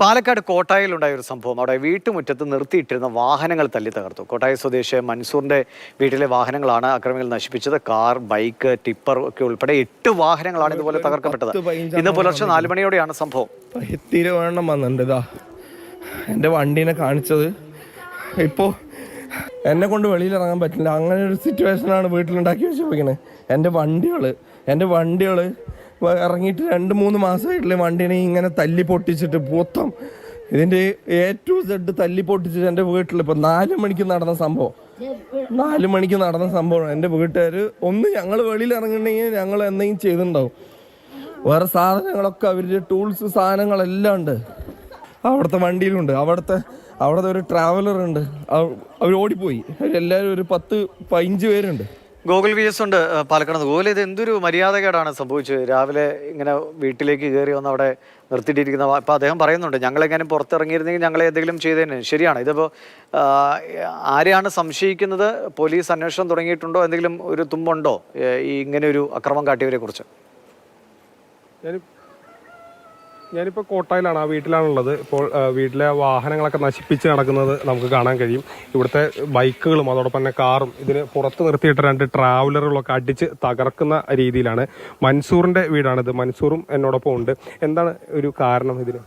പാലക്കാട് കോട്ടായിലുണ്ടായ ഒരു സംഭവം. അവിടെ വീട്ടുമുറ്റത്ത് നിർത്തിയിട്ടിരുന്ന വാഹനങ്ങൾ തല്ലി തകർത്തു. കോട്ടായി സ്വദേശി മൻസൂറിന്റെ വീട്ടിലെ വാഹനങ്ങളാണ് അക്രമികൾ നശിപ്പിച്ചത്. കാർ, ബൈക്ക്, ടിപ്പർ ഒക്കെ ഉൾപ്പെടെ 8 വാഹനങ്ങളാണ് ഇതുപോലെ തകർക്കപ്പെട്ടത്. ഇന്ന് പുലർച്ചെ 4 മണിയോടെയാണ് സംഭവം. എണ്ണം വന്നിട്ടുണ്ട്. എൻ്റെ വണ്ടീനെ കാണിച്ചത് ഇപ്പോൾ എന്നെ കൊണ്ട് വെളിയിലിറങ്ങാൻ പറ്റില്ല. അങ്ങനെ ഒരു സിറ്റുവേഷനാണ് വീട്ടിലുണ്ടാക്കി വെച്ചിരിക്കുന്നത്. എൻ്റെ വണ്ടികൾ ഇറങ്ങിയിട്ട് 2-3 മാസമായിട്ടുള്ള വണ്ടീനെ ഇങ്ങനെ തല്ലി പൊട്ടിച്ചിട്ട് മൊത്തം ഇതിൻ്റെ A to Z തല്ലി പൊട്ടിച്ചിട്ട് എൻ്റെ വീട്ടിൽ ഇപ്പോൾ 4 മണിക്ക് നടന്ന സംഭവം. 4 മണിക്ക് നടന്ന സംഭവം. എൻ്റെ വീട്ടുകാർ ഞങ്ങൾ വെളിയിൽ ഇറങ്ങണമെങ്കിൽ ഞങ്ങൾ എന്തെങ്കിലും ചെയ്തിട്ടുണ്ടാവും. വേറെ സാധനങ്ങളൊക്കെ അവരുടെ ടൂൾസ് സാധനങ്ങളെല്ലാം ഉണ്ട് അവിടുത്തെ വണ്ടിയിലുണ്ട്. അവിടുത്തെ ഒരു ട്രാവലർ ഉണ്ട്, അവർ ഓടിപ്പോയി. അവരെല്ലാവരും ഒരു 10-15 പേരുണ്ട്. ഗൂഗിൾ VS ഉണ്ട് പാലക്കാട്. ഗൂഗിൾ, ഇത് എന്തൊരു മര്യാദകേടാണ് സംഭവിച്ചത്. രാവിലെ ഇങ്ങനെ വീട്ടിലേക്ക് കയറി വന്ന് അവിടെ നിർത്തിയിട്ടിരിക്കുന്ന ഇപ്പം അദ്ദേഹം പറയുന്നുണ്ട്, ഞങ്ങളെങ്ങാനും പുറത്തിറങ്ങിയിരുന്നെങ്കിൽ ഞങ്ങളെ എന്തെങ്കിലും ചെയ്തതിന്. ശരിയാണ്. ഇതിപ്പോൾ ആരെയാണ് സംശയിക്കുന്നത്? പോലീസ് അന്വേഷണം തുടങ്ങിയിട്ടുണ്ടോ? എന്തെങ്കിലും ഒരു തുമ്പുണ്ടോ ഈ ഇങ്ങനെ ഒരു അക്രമം കാട്ടിയവരെ കുറിച്ച്? ഞാനിപ്പോൾ കോട്ടായിലാണ്, ആ വീട്ടിലാണുള്ളത്. ഇപ്പോൾ വീട്ടിലെ വാഹനങ്ങളൊക്കെ നശിപ്പിച്ച് നടക്കുന്നത് നമുക്ക് കാണാൻ കഴിയും. ഇവിടുത്തെ ബൈക്കുകളും അതോടൊപ്പം തന്നെ കാറും ഇതിന് പുറത്ത് നിർത്തിയിട്ട 2 ട്രാവലറുകളൊക്കെ അടിച്ച് തകർക്കുന്ന രീതിയിലാണ്. മൻസൂറിൻ്റെ വീടാണിത്. മൻസൂറും എന്നോടൊപ്പം ഉണ്ട്. എന്താണ് ഒരു കാരണം ഇതിന്?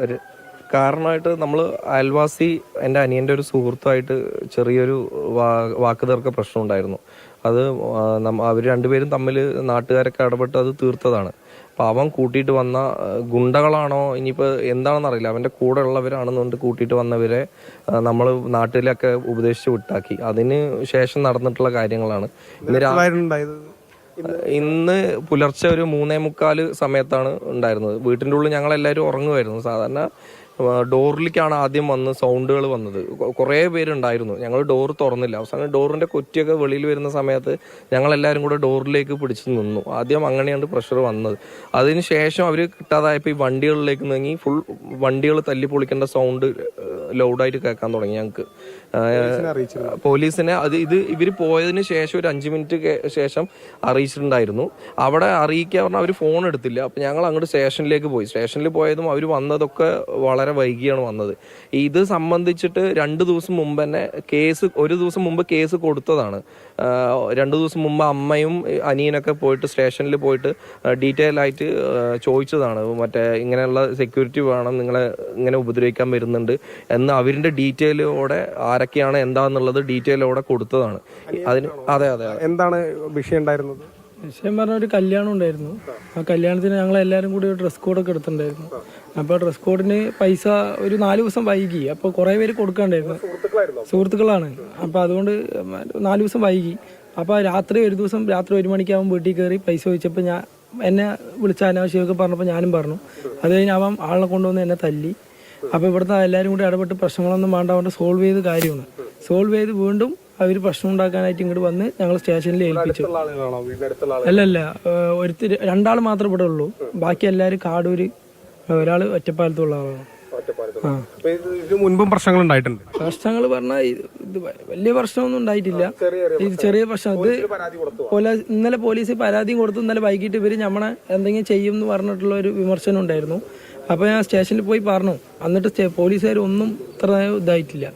ഒരു കാരണമായിട്ട് നമ്മൾ അയൽവാസി എൻ്റെ അനിയൻ്റെ ഒരു സുഹൃത്തുമായിട്ട് ചെറിയൊരു വാക്കുതർക്ക പ്രശ്നം ഉണ്ടായിരുന്നു. അത് അവർ രണ്ടുപേരും തമ്മിൽ നാട്ടുകാരൊക്കെ ഇടപെട്ട് അത് തീർത്തതാണ്. അപ്പോൾ അവൻ കൂട്ടിയിട്ട് വന്ന ഗുണ്ടകളാണോ ഇനിയിപ്പോൾ എന്താണെന്ന് അറിയില്ല, അവൻ്റെ കൂടെ ഉള്ളവരാണെന്നുകൊണ്ട് കൂട്ടിയിട്ട് വന്നവരെ നമ്മൾ നാട്ടിലൊക്കെ ഉപദേശിച്ച് വിട്ടാക്കി. അതിന് ശേഷം നടന്നിട്ടുള്ള കാര്യങ്ങളാണ്. ഇന്ന് പുലർച്ചെ ഒരു 3:45 സമയത്താണ് ഉണ്ടായിരുന്നത്. വീട്ടിൻ്റെ ഉള്ളിൽ ഞങ്ങളെല്ലാവരും ഉറങ്ങുമായിരുന്നു. സാധാരണ ഡോറിലേക്കാണ് ആദ്യം വന്ന് സൗണ്ടുകൾ വന്നത്. കുറേ പേരുണ്ടായിരുന്നു. ഞങ്ങൾ ഡോർ തുറന്നില്ല. അവസാനം ഡോറിൻ്റെ കൊറ്റിയൊക്കെ വെളിയിൽ വരുന്ന സമയത്ത് ഞങ്ങളെല്ലാവരും കൂടെ ഡോറിലേക്ക് പിടിച്ച് നിന്നു. ആദ്യം അങ്ങനെയാണ് പ്രഷർ വന്നത്. അതിന് ശേഷം അവർ കിട്ടാതായപ്പോൾ ഈ വണ്ടികളിലേക്ക് നീങ്ങി ഫുൾ വണ്ടികൾ തല്ലി പൊളിക്കേണ്ട സൗണ്ട് ലൗഡായിട്ട് കേൾക്കാൻ തുടങ്ങി. ഞങ്ങൾക്ക് പോലീസിനെ ഇവർ പോയതിന് ശേഷം ഒരു 5 മിനിറ്റ് ശേഷം അറിയിച്ചിട്ടുണ്ടായിരുന്നു. അവിടെ അറിയിക്കുക പറഞ്ഞാൽ അവർ ഫോൺ എടുത്തില്ല. അപ്പം ഞങ്ങൾ അങ്ങോട്ട് സ്റ്റേഷനിലേക്ക് പോയി. സ്റ്റേഷനിൽ പോയതും അവർ വന്നതൊക്കെ വളരെ വൈകിയാണ് വന്നത്. ഇത് സംബന്ധിച്ചിട്ട് 2 ദിവസം മുമ്പ് തന്നെ ഒരു ദിവസം മുമ്പ് കേസ് കൊടുത്തതാണ്. 2 ദിവസം മുമ്പ് അമ്മയും അനിയനൊക്കെ പോയിട്ട് സ്റ്റേഷനിൽ പോയിട്ട് ഡീറ്റെയിൽ ആയിട്ട് ചോദിച്ചതാണ്. മറ്റേ ഇങ്ങനെയുള്ള സെക്യൂരിറ്റി വേണം, നിങ്ങളെ ഇങ്ങനെ ഉപദ്രവിക്കാൻ വരുന്നുണ്ട് എന്ന് അവരുടെ ഡീറ്റെയിലോടെ ആരൊക്കെയാണ് എന്താന്നുള്ളത് ഡീറ്റെയിലോടെ കൊടുത്തതാണ്. അതിന് അതെ. എന്താണ് വിഷയം ഉണ്ടായിരുന്നത്? വിഷയം പറഞ്ഞ ഒരു കല്യാണം ഉണ്ടായിരുന്നു. ആ കല്യാണത്തിന് ഞങ്ങൾ എല്ലാവരും കൂടി ഒരു ഡ്രസ് കോഡൊക്കെ എടുത്തിട്ടുണ്ടായിരുന്നു. അപ്പോൾ ഡ്രസ് കോഡിന് പൈസ ഒരു 4 ദിവസം വൈകി. അപ്പോൾ കുറേ പേര് കൊടുക്കാണ്ടായിരുന്നു, സുഹൃത്തുക്കളാണ്. അപ്പോൾ അതുകൊണ്ട് 4 ദിവസം വൈകി. അപ്പോൾ ഒരു ദിവസം രാത്രി 1 മണിക്കാവുമ്പോൾ വീട്ടിൽ കയറി പൈസ ചോദിച്ചപ്പോൾ എന്നെ വിളിച്ച അനാവശ്യമൊക്കെ പറഞ്ഞപ്പോൾ ഞാനും പറഞ്ഞു. അത് കഴിഞ്ഞ് അവൻ ആളെ കൊണ്ടുവന്ന് എന്നെ തല്ലി. അപ്പോൾ ഇവിടുത്തെ എല്ലാവരും കൂടി ഇടപെട്ട് പ്രശ്നങ്ങളൊന്നും വേണ്ട കൊണ്ട് സോൾവ് ചെയ്ത് കാര്യമാണ്. സോൾവ് ചെയ്ത് വീണ്ടും അവർ പ്രശ്നം ഉണ്ടാക്കാനായിട്ട് ഇങ്ങോട്ട് വന്ന് ഞങ്ങൾ സ്റ്റേഷനിൽ ഏൽപ്പിച്ചു. അല്ലല്ല, 2 മാത്രമേ ഇവിടെ ഉള്ളൂ. ബാക്കി എല്ലാവരും കാടൂര്, ഒരാൾ ഒറ്റപ്പാലത്തുള്ള ആളാണ്. മുൻപും പ്രശ്നങ്ങൾ ഉണ്ടായിട്ടുണ്ട്. പ്രശ്നങ്ങൾ പറഞ്ഞാൽ ഇത് വലിയ പ്രശ്നമൊന്നും ഉണ്ടായിട്ടില്ല. ഇത് ചെറിയ പ്രശ്നം. ഇന്നലെ പോലീസ് പരാതിയും കൊടുത്തു. ഇന്നലെ വൈകിട്ട് ഇവർ നമ്മളെ എന്തെങ്കിലും ചെയ്യും എന്ന് പറഞ്ഞിട്ടുള്ള ഒരു വിമർശനം ഉണ്ടായിരുന്നു. അപ്പോൾ ഞാൻ സ്റ്റേഷനിൽ പോയി പറഞ്ഞു. എന്നിട്ട് പോലീസുകാർ ഒന്നും ഇത്ര ഇതായിട്ടില്ല.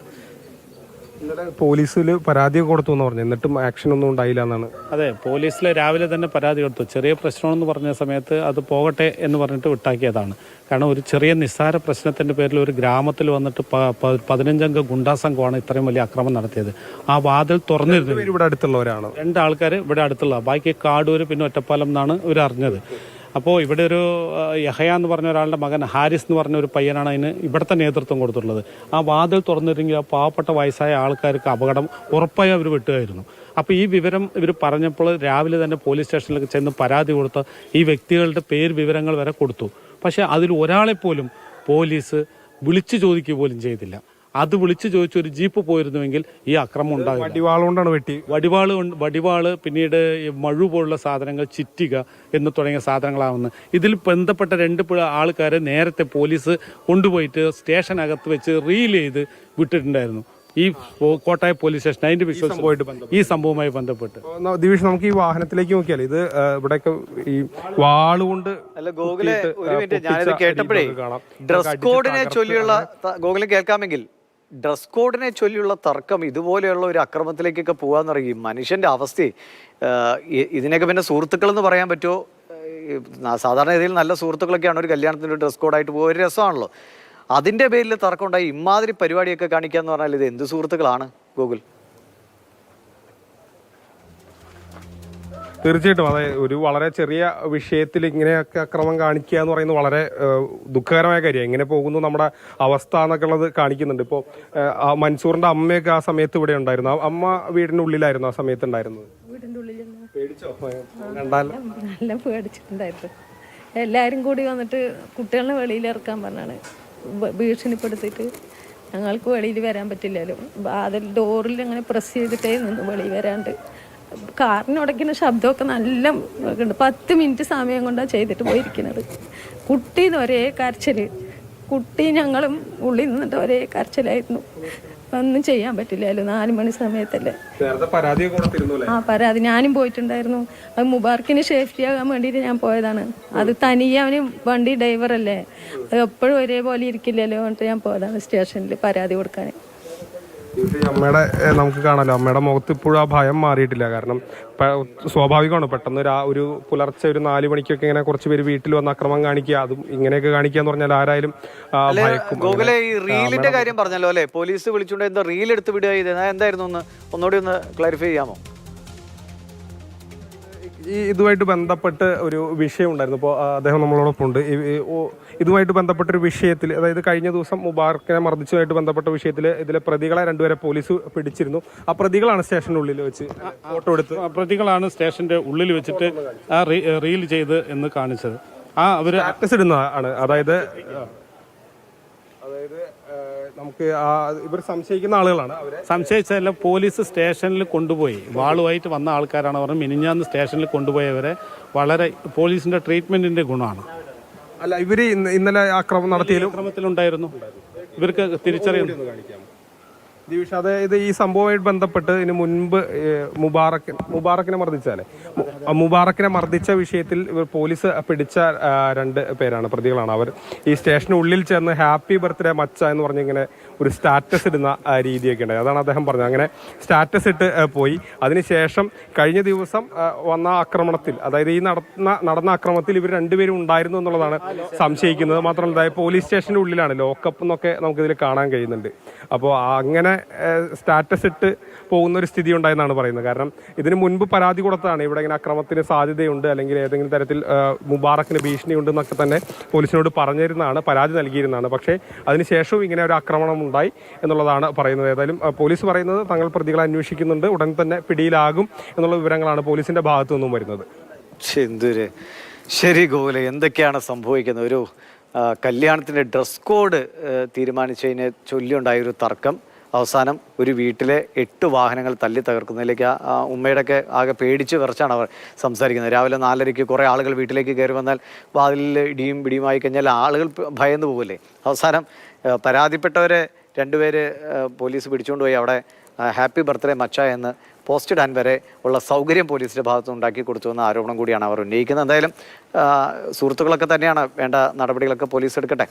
പോലീസിൽ പരാതി കൊടുത്തു എന്ന് പറഞ്ഞു, എന്നിട്ടും ആക്ഷൻ ഒന്നും ഉണ്ടായില്ല എന്നാണ്. അതെ, പോലീസിൽ രാവിലെ തന്നെ പരാതി കൊടുത്തു. ചെറിയ പ്രശ്നമെന്ന് പറഞ്ഞ സമയത്ത് അത് പോകട്ടെ എന്ന് പറഞ്ഞിട്ട് വിട്ടാക്കിയതാണ്. കാരണം ഒരു ചെറിയ നിസ്സാര പ്രശ്നത്തിന്റെ പേരിൽ ഒരു ഗ്രാമത്തിൽ വന്നിട്ട് 15 അംഗ ഗുണ്ടാ സംഘമാണ് ഇത്രയും വലിയ അക്രമം നടത്തിയത്. ആ വാതിൽ തുറന്നിരുന്നു. ഇവിടെ അടുത്തുള്ളവരാണ് 2 ആൾക്കാർ ഇവിടെ അടുത്തുള്ള, ബാക്കി കാടൂര് പിന്നെ ഒറ്റപ്പാലം എന്നാണ് ഇവർ അറിഞ്ഞത്. അപ്പോൾ ഇവിടെ ഒരു യഹയ എന്ന് പറഞ്ഞ ഒരാളുടെ മകൻ ഹാരിസ് എന്ന് പറഞ്ഞ ഒരു പയ്യനാണ് അതിന് ഇവിടുത്തെ നേതൃത്വം കൊടുത്തിട്ടുള്ളത്. ആ വാതിൽ തുറന്നിരുന്നെങ്കിൽ ആ പാവപ്പെട്ട വയസ്സായ ആൾക്കാർക്ക് അപകടം ഉറപ്പായി അവർ വിട്ടുകയായിരുന്നു. അപ്പോൾ ഈ വിവരം ഇവർ പറഞ്ഞപ്പോൾ രാവിലെ തന്നെ പോലീസ് സ്റ്റേഷനിലേക്ക് ചെന്ന് പരാതി കൊടുത്ത ഈ വ്യക്തികളുടെ വിവരങ്ങൾ വരെ കൊടുത്തു. പക്ഷേ അതിൽ ഒരാളെപ്പോലും പോലീസ് വിളിച്ചു ചോദിക്കുക പോലും ചെയ്തില്ല. അത് വിളിച്ചു ചോദിച്ച ഒരു ജീപ്പ് പോയിരുന്നുവെങ്കിൽ ഈ അക്രമം ഉണ്ടാകും. വടിവാളുകൊണ്ടാണ് വെട്ടി. വടിവാള് പിന്നീട് മഴു പോലുള്ള സാധനങ്ങൾ, ചിറ്റിക എന്ന് തുടങ്ങിയ സാധനങ്ങളാവുന്നു. ഇതിൽ ബന്ധപ്പെട്ട 2 ആൾക്കാരെ നേരത്തെ പോലീസ് കൊണ്ടുപോയിട്ട് സ്റ്റേഷനകത്ത് വെച്ച് റീൽ ചെയ്ത് വിട്ടിട്ടുണ്ടായിരുന്നു. ഈ കോട്ടായ പോലീസ് സ്റ്റേഷൻ അതിന്റെ വിശ്വാസം ഈ സംഭവവുമായി ബന്ധപ്പെട്ട്. ദിവിഷ്, നമുക്ക് ഈ വാഹനത്തിലേക്ക് നോക്കിയാൽ ഇത് ഇവിടെയൊക്കെ ഈ വാളുകൊണ്ട് അല്ല ഗോകുലെ, ഒരു മിനിറ്റ്, ഞാനിത് കേട്ടപ്പോഴേ ഡ്രസ് കോഡിനെ ചൊല്ലിയുള്ള ഗോകുലെ കേൾക്കാമെങ്കിൽ ഡ്രസ് കോഡിനെ ചൊല്ലിയുള്ള തർക്കം ഇതുപോലെയുള്ള ഒരു അക്രമത്തിലേക്കൊക്കെ പോകാന്ന് പറയും മനുഷ്യന്റെ അവസ്ഥയെ. ഇതിനൊക്കെ പിന്നെ സുഹൃത്തുക്കൾ എന്ന് പറയാൻ പറ്റുമോ? സാധാരണ രീതിയിൽ നല്ല സുഹൃത്തുക്കളൊക്കെയാണ് ഒരു കല്യാണത്തിന് ഒരു ഡ്രസ് കോഡായിട്ട് പോകുക, ഒരു രസമാണല്ലോ. അതിന്റെ പേരിൽ തർക്കം ഉണ്ടായി ഇമാതിരി പരിപാടിയൊക്കെ കാണിക്കാന്ന് പറഞ്ഞാൽ ഇത് എന്ത് സുഹൃത്തുക്കളാണ് ഗോകുൽ? തീർച്ചയായിട്ടും അതെ, ഒരു വളരെ ചെറിയ വിഷയത്തിൽ ഇങ്ങനെയൊക്കെ അക്രമം കാണിക്കുക എന്ന് പറയുന്നത് വളരെ ദുഃഖകരമായ കാര്യമാണ്. ഇങ്ങനെ പോകുന്നു നമ്മുടെ അവസ്ഥ എന്നൊക്കെ ഉള്ളത് കാണിക്കുന്നുണ്ട്. ഇപ്പോൾ മൻസൂറിന്റെ അമ്മയൊക്കെ ആ സമയത്ത് ഇവിടെ ഉണ്ടായിരുന്നു. അമ്മ വീടിന്റെ ഉള്ളിലായിരുന്നു ആ സമയത്ത് ഉണ്ടായിരുന്നത്. പേടിച്ചോ? കണ്ടാൽ നല്ല പേടിച്ചിട്ടുണ്ടായിരുന്നു. എല്ലാവരും കൂടി വന്നിട്ട് കുട്ടികളെ വെളിയിലിറക്കാൻ പറഞ്ഞാണ് ഭീഷണിപ്പെടുത്തിയിട്ട്. ഞങ്ങൾക്ക് വെളിയിൽ വരാൻ പറ്റില്ലല്ലോ, അതിൽ ഡോറിൽ അങ്ങനെ പ്രസ് ചെയ്തിട്ടേ നിന്ന് വെളിയിൽ വരാണ്ട്. കാറിനുടയ്ക്കുന്ന ശബ്ദമൊക്കെ നല്ല 10 മിനിറ്റ് സമയം കൊണ്ടാണ് ചെയ്തിട്ട് പോയിരിക്കുന്നത്. കുട്ടീന്ന് ഒരേ കരച്ചിൽ, കുട്ടി ഞങ്ങളും ഉള്ളിൽ നിന്നിട്ട് ഒരേ കരച്ചിലായിരുന്നു. ഒന്നും ചെയ്യാൻ പറ്റില്ലല്ലോ, 4 മണി സമയത്തല്ലേ. ആ പരാതി ഞാനും പോയിട്ടുണ്ടായിരുന്നു. അത് മുബാർക്കിന് സേഫ്റ്റി ആകാൻ വേണ്ടിയിട്ട് ഞാൻ പോയതാണ്. അത് തനിയെ അവന് വണ്ടി ഡ്രൈവറല്ലേ, അത് എപ്പോഴും ഒരേപോലെ ഇരിക്കില്ലല്ലോ എന്നിട്ട് ഞാൻ പോയതാണ് സ്റ്റേഷനിൽ പരാതി കൊടുക്കാൻ. അമ്മയുടെ നമുക്ക് കാണാലോ, അമ്മയുടെ മുഖത്ത് ഇപ്പോഴും ആ ഭയം മാറിയിട്ടില്ല. കാരണം സ്വാഭാവികമാണ്, പെട്ടെന്ന് ഒരു പുലർച്ചെ ഒരു 4 മണിക്കൊക്കെ ഇങ്ങനെ കുറച്ച് പേര് വീട്ടിൽ വന്ന് അക്രമം കാണിക്കുക, അതും ഇങ്ങനെയൊക്കെ കാണിക്കുക എന്ന് പറഞ്ഞാൽ ആരായാലും ഭയക്കും. ഗോകുലെ, ഈ റീലിന്റെ കാര്യം പറഞ്ഞല്ലോ അല്ലെ, പോലീസ് വിളിച്ചുകൊണ്ട് എന്താ റീൽ എടുത്ത് വിടുക ചെയ്ത് എന്തായിരുന്നു ഒന്നുകൂടി ഒന്ന് ക്ലാരിഫൈ ചെയ്യാമോ? ഈ ഇതുമായിട്ട് ബന്ധപ്പെട്ട് ഒരു വിഷയം ഉണ്ടായിരുന്നു. ഇപ്പോൾ അദ്ദേഹം നമ്മളോടൊപ്പം ഉണ്ട്. ഇതുമായിട്ട് ബന്ധപ്പെട്ടൊരു വിഷയത്തിൽ, അതായത് കഴിഞ്ഞ ദിവസം മുബാറക്കിനെ മർദ്ദിച്ചതുമായിട്ട് ബന്ധപ്പെട്ട വിഷയത്തിൽ ഇതിലെ പ്രതികളെ 2 പേരെ പോലീസ് പിടിച്ചിരുന്നു. ആ പ്രതികളാണ് സ്റ്റേഷനുള്ളിൽ വെച്ച് ഫോട്ടോ എടുത്ത് പ്രതികളാണ് സ്റ്റേഷന്റെ ഉള്ളിൽ വെച്ചിട്ട് ആ റീൽ ചെയ്ത് എന്ന് കാണിച്ചത്. അവര് സ്റ്റാറ്റസ് ഇടുന്നതാണ്. അതായത് നമുക്ക് ഇവർ സംശയിക്കുന്ന ആളുകളാണ്. അവരെ സംശയിച്ചതല്ല, പോലീസ് സ്റ്റേഷനിൽ കൊണ്ടുപോയി വാളുമായിട്ട് വന്ന ആൾക്കാരാണ് പറഞ്ഞത്. മിനിഞ്ഞാന്ന് സ്റ്റേഷനിൽ കൊണ്ടുപോയവരെ വളരെ പോലീസിന്റെ ട്രീറ്റ്മെന്റിന്റെ ഗുണമാണ്. അല്ല, ഇവര് ഇന്നലെ ആക്രമണം നടത്തിയതിലുണ്ടായിരുന്നു. ഇവർക്ക് തിരിച്ചറിയുന്നു. ദിവിഷ, അതായത് ഈ സംഭവമായിട്ട് ബന്ധപ്പെട്ട് ഇതിന് മുൻപ് മുബാറക്കിനെ മർദ്ദിച്ച വിഷയത്തിൽ പോലീസ് പിടിച്ച 2 പേരാണ്, പ്രതികളാണ്. അവർ ഈ സ്റ്റേഷനുള്ളിൽ ചേർന്ന് ഹാപ്പി ബർത്ത്ഡേ മച്ച എന്ന് പറഞ്ഞ് ഇങ്ങനെ ഒരു സ്റ്റാറ്റസ് ഇടുന്ന രീതിയൊക്കെ ഉണ്ടായി. അതാണ് അദ്ദേഹം പറഞ്ഞത്. അങ്ങനെ സ്റ്റാറ്റസ് ഇട്ട് പോയി. അതിനുശേഷം കഴിഞ്ഞ ദിവസം വന്ന ആക്രമണത്തിൽ, അതായത് ഈ നടന്ന ആക്രമണത്തിൽ ഇവർ 2 പേരും ഉണ്ടായിരുന്നു എന്നുള്ളതാണ് സംശയിക്കുന്നത്. മാത്രമല്ല പോലീസ് സ്റ്റേഷൻ്റെ ഉള്ളിലാണ്, ലോക്കപ്പ് എന്നൊക്കെ നമുക്കിതിൽ കാണാൻ കഴിയുന്നുണ്ട്. അപ്പോൾ അങ്ങനെ സ്റ്റാറ്റസ് ഇട്ട് പോകുന്ന ഒരു സ്ഥിതി ഉണ്ടായെന്നാണ് പറയുന്നത്. കാരണം ഇതിന് മുൻപ് പരാതി കൊടുത്തതാണ്, ഇവിടെ ഇങ്ങനെ അക്രമത്തിന് സാധ്യതയുണ്ട്, അല്ലെങ്കിൽ ഏതെങ്കിലും തരത്തിൽ മുബാറക്കിന് ഭീഷണിയുണ്ട് എന്നൊക്കെ തന്നെ പോലീസിനോട് പറഞ്ഞിരുന്നതാണ്, പരാതി നൽകിയിരുന്നതാണ്. പക്ഷേ അതിനുശേഷവും ഇങ്ങനെ ഒരു ആക്രമണം ഉണ്ടായി എന്നുള്ളതാണ് പറയുന്നത്. ഏതായാലും പോലീസ് പറയുന്നത് തങ്ങൾ പ്രതികളെ അന്വേഷിക്കുന്നുണ്ട്, ഉടൻ തന്നെ പിടിയിലാകും എന്നുള്ള വിവരങ്ങളാണ് പോലീസിന്റെ ഭാഗത്തു നിന്നും വരുന്നത്. ശരി ഗോകുലെ, എന്തൊക്കെയാണ് സംഭവിക്കുന്നത്? ഒരു കല്യാണത്തിന്റെ ഡ്രസ് കോഡ് തീരുമാനിച്ചതിനെ ചൊല്ലിയുണ്ടായ ഒരു തർക്കം അവസാനം ഒരു വീട്ടിലെ 8 വാഹനങ്ങൾ തല്ലി തകർക്കുന്നതിലേക്ക് ആ ഉമ്മയുടെ ഒക്കെ ആകെ പേടിച്ച് വിറച്ചാണ് അവർ സംസാരിക്കുന്നത്. രാവിലെ 4:30 കുറേ ആളുകൾ വീട്ടിലേക്ക് കയറി വന്നാൽ വാതിലിൽ ഇടിയും പിടിയുമായി കഴിഞ്ഞാൽ ആളുകൾ ഭയന്ന് പോകില്ലേ. അവസാനം പരാതിപ്പെട്ടവരെ 2 പേര് പോലീസ് പിടിച്ചുകൊണ്ട് പോയി അവിടെ ഹാപ്പി ബർത്ത്ഡേ മച്ച എന്ന് പോസ്റ്റ് ഇടാൻ വരെ ഉള്ള സൗകര്യം പോലീസിൻ്റെ ഭാഗത്ത് ഉണ്ടാക്കി കൊടുത്തു എന്ന ആരോപണം കൂടിയാണ് അവർ ഉന്നയിക്കുന്നത്. എന്തായാലും സുഹൃത്തുക്കളൊക്കെ തന്നെയാണ്, വേണ്ട നടപടികളൊക്കെ പോലീസ് എടുക്കട്ടെ.